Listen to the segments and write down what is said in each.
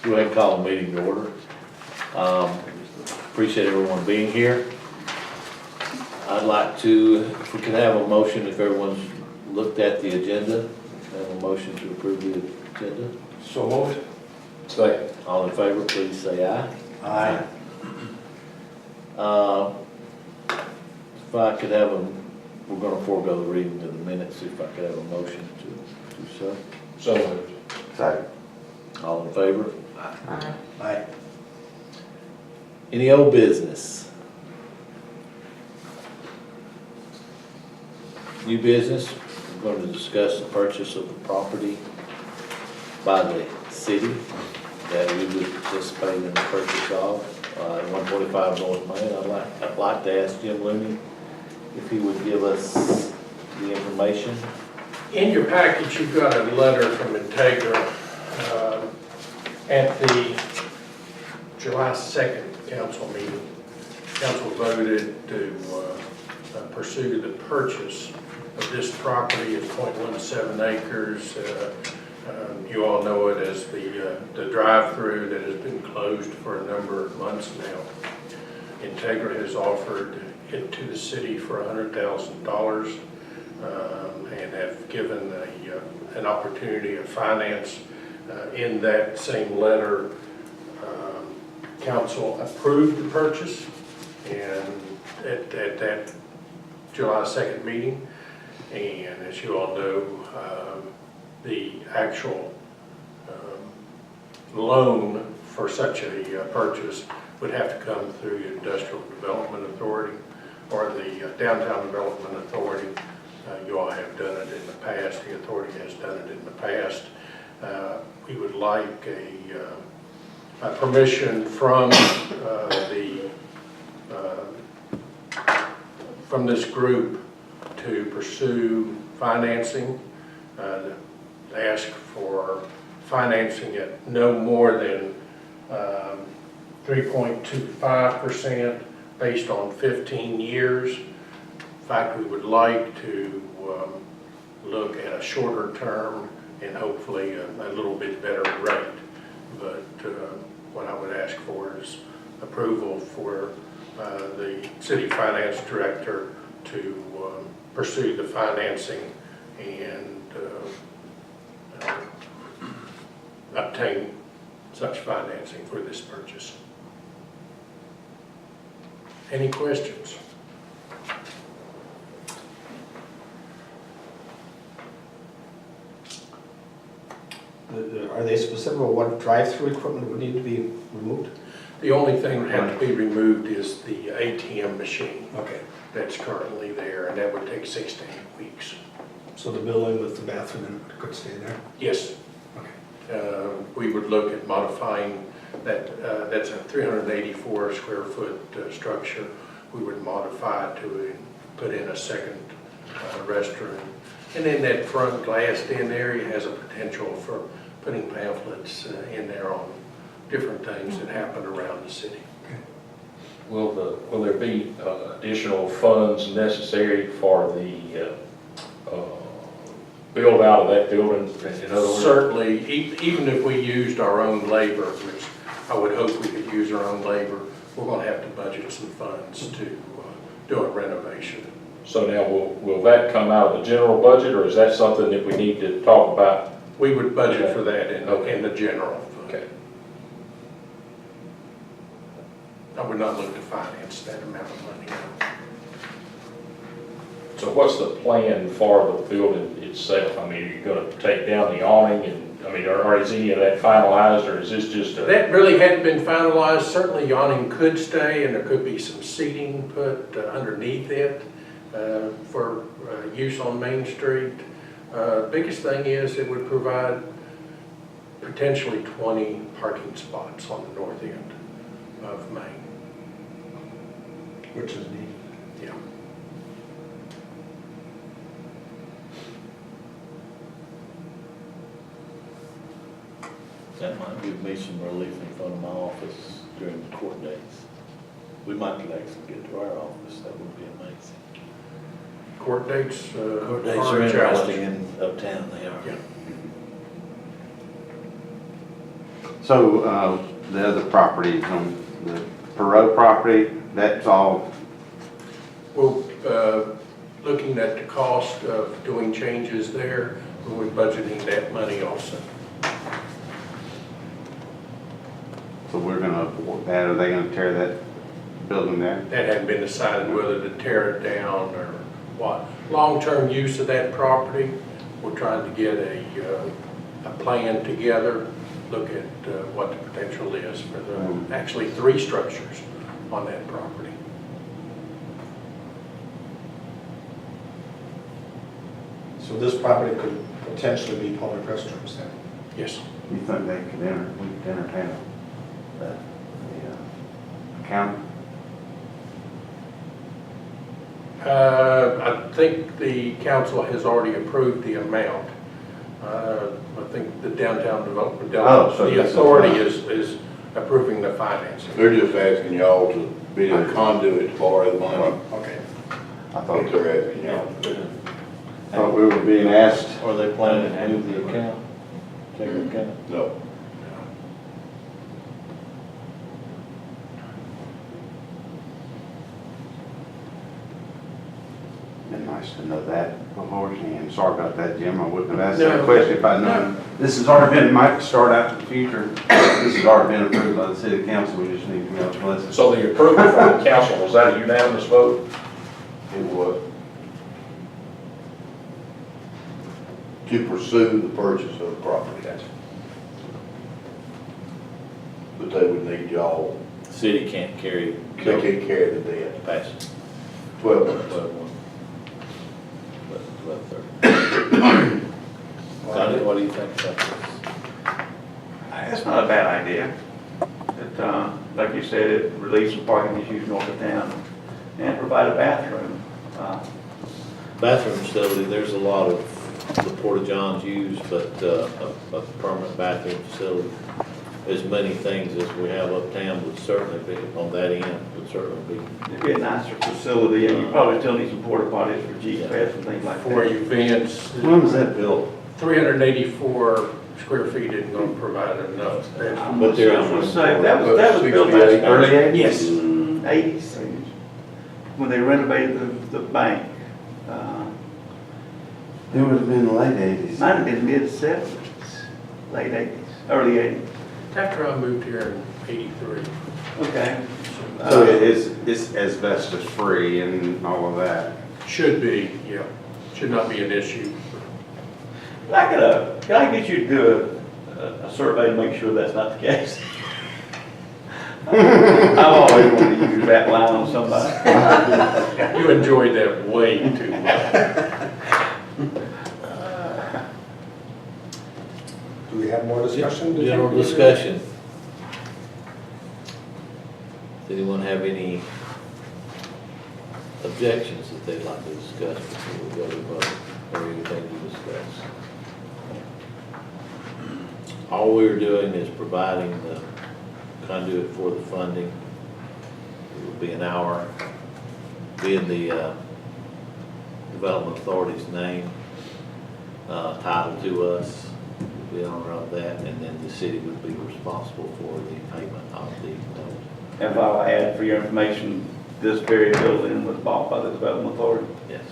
Go ahead and call the meeting to order. Appreciate everyone being here. I'd like to, if we could have a motion, if everyone's looked at the agenda, have a motion to approve the agenda. So moved. Second. All in favor, please say aye. Aye. If I could have a, we're gonna forego the reading of the minutes, if I could have a motion to do so. So moved. Second. All in favor? Aye. Aye. Any old business? New business, we're going to discuss the purchase of the property by the city that we would participate in the purchase of, 145 North Main. I'd like to ask Jim Looney if he would give us the information. In your package, you've got a letter from Entegra at the July 2nd council meeting. Council voted to pursue the purchase of this property at 0.17 acres. You all know it as the drive-through that has been closed for a number of months now. Entegra has offered it to the city for $100,000 and have given an opportunity of finance. In that same letter, council approved the purchase and at that July 2nd meeting. And as you all know, the actual loan for such a purchase would have to come through the Industrial Development Authority or the Downtown Development Authority. You all have done it in the past. The authority has done it in the past. We would like a permission from from this group to pursue financing. Ask for financing at no more than 3.25% based on 15 years. In fact, we would like to look at a shorter term and hopefully a little bit better rate. But what I would ask for is approval for the city finance director to pursue the financing and obtain such financing for this purchase. Any questions? Are they specific on what drive-through equipment would need to be removed? The only thing that had to be removed is the ATM machine Okay. that's currently there, and that would take 6 to 8 weeks. So the building with the bathroom could stay there? Yes. Okay. We would look at modifying that. That's a 384 square foot structure. We would modify it to put in a second restroom. And then that front glassed in area has a potential for putting pamphlets in there on different things that happen around the city. Will there be additional funds necessary for the build out of that building? In other words, Certainly, even if we used our own labor, which I would hope we could use our own labor, we're going to have to budget some funds to do a renovation. so now will that come out of the general budget, or is that something that we need to talk about? We would budget for that in the general fund. Okay. I would not look to finance that amount of money. So what's the plan for the building itself? I mean, are you going to take down the awning, and I mean, or is any of that finalized, or is this just a? That really hadn't been finalized. Certainly awning could stay, and there could be some seating put underneath it for use on Main Street. Biggest thing is it would provide potentially 20 parking spots on the north end of Main. Which is neat. Yeah. That might give me some relief in front of my office during the court dates. We might could actually get to our office, that would be amazing. Court dates, Court dates are are a challenge. interesting in uptown, they are. Yeah. So, the other properties on the Perot property, that's all, Well, looking at the cost of doing changes there, we're budgeting that money also. so we're gonna avoid that, are they gonna tear that building there? That hadn't been decided whether to tear it down or what. Long-term use of that property, we're trying to get a plan together, look at what the potential is for the, actually 3 structures on that property. So this property could potentially be public restrooms then? Yes. You think they could entertain the account? I think the council has already approved the amount. I think the downtown development, Oh, so the this is authority not- is approving the financing. They're just asking y'all to be a conduit to borrow the money. Okay. I That's what thought, they're asking y'all to do. thought we were being asked. Are they planning to move the account? Take the account? No. Been nice to know that beforehand. Sorry about that, Jim. I wouldn't have asked No. that question if I'd known. This has already been, might start out in the future. This has already been approved by the city council. We just need to know blessing. So the approval from the council, was that a unanimous vote? It was to pursue the purchase of the property. But they would need y'all, City can't carry. they can't carry the debt. Pass it. 12 months. 12/30. Donnie, what do you think about this? It's not a bad idea. Like you said, it relieves some parking issues north of town and provide a bathroom. Bathroom facility, there's a lot of the porta johns used, but a permanent bathroom facility, as many things as we have uptown would certainly be, on that end, would certainly be. It'd be a nicer facility, and you probably still need some porta potties for G-Pads and things like For that. events, When was that built? 384 square feet isn't going to provide enough space. But there I is would room. say, that was built back in the Early 80s? Yes. 80s, when they renovated the bank. It would have been the late 80s. Might have been mid-70s, late 80s, early 80s. After I moved here in 83. Okay. So it's asbestos free and all of that. Should be, yeah. Should not be an issue. Can I get you to do a survey to make sure that's not the case? I've always wanted to use that line on somebody. You enjoyed that way too much. Do we have more discussion? General discussion. Does anyone have any objections that they'd like to discuss before we go to vote, or anything to discuss? All we're doing is providing the conduit for the funding. It will be an hour, be in the Development Authority's name, title to us, be the owner of that, and then the city would be responsible for the payment of the note. If I'll add for your information, this very building was bought by the Development Authority. Yes.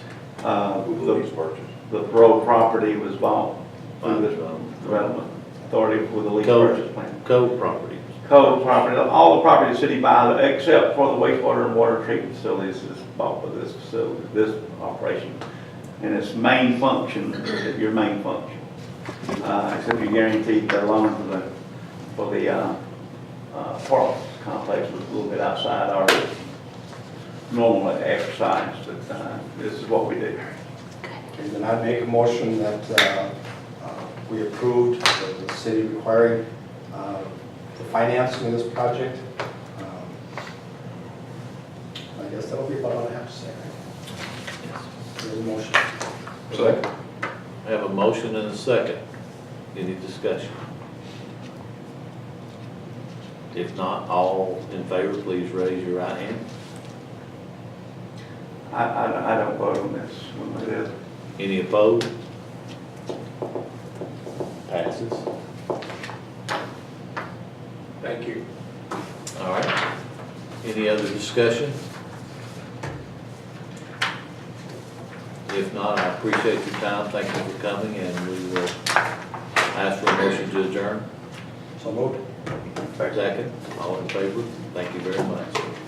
With the lease purchase. The road property was bought By through the the Development Development Authority with the lease Code. purchase plan. Code property. Code property, all the property the city buys, except for the wastewater and water treatment facilities, is bought by this facility, this operation. And its main function, your main function, except you guaranteed the loan for the park complex was a little bit outside our normal exercise, but this is what we do. Okay, then I make a motion that we approved the city requiring the financing of this project. I guess that'll be about all I have to say. There's a motion. Second. I have a motion and a second. Any discussion? If not, all in favor, please raise your right hand. I don't vote on this one, it is. Any opposed? Thank you. All right. Any other discussion? If not, I appreciate your time. Thank you for coming, and we will ask for a motion to adjourn. So moved. Second, all in favor? Thank you very much.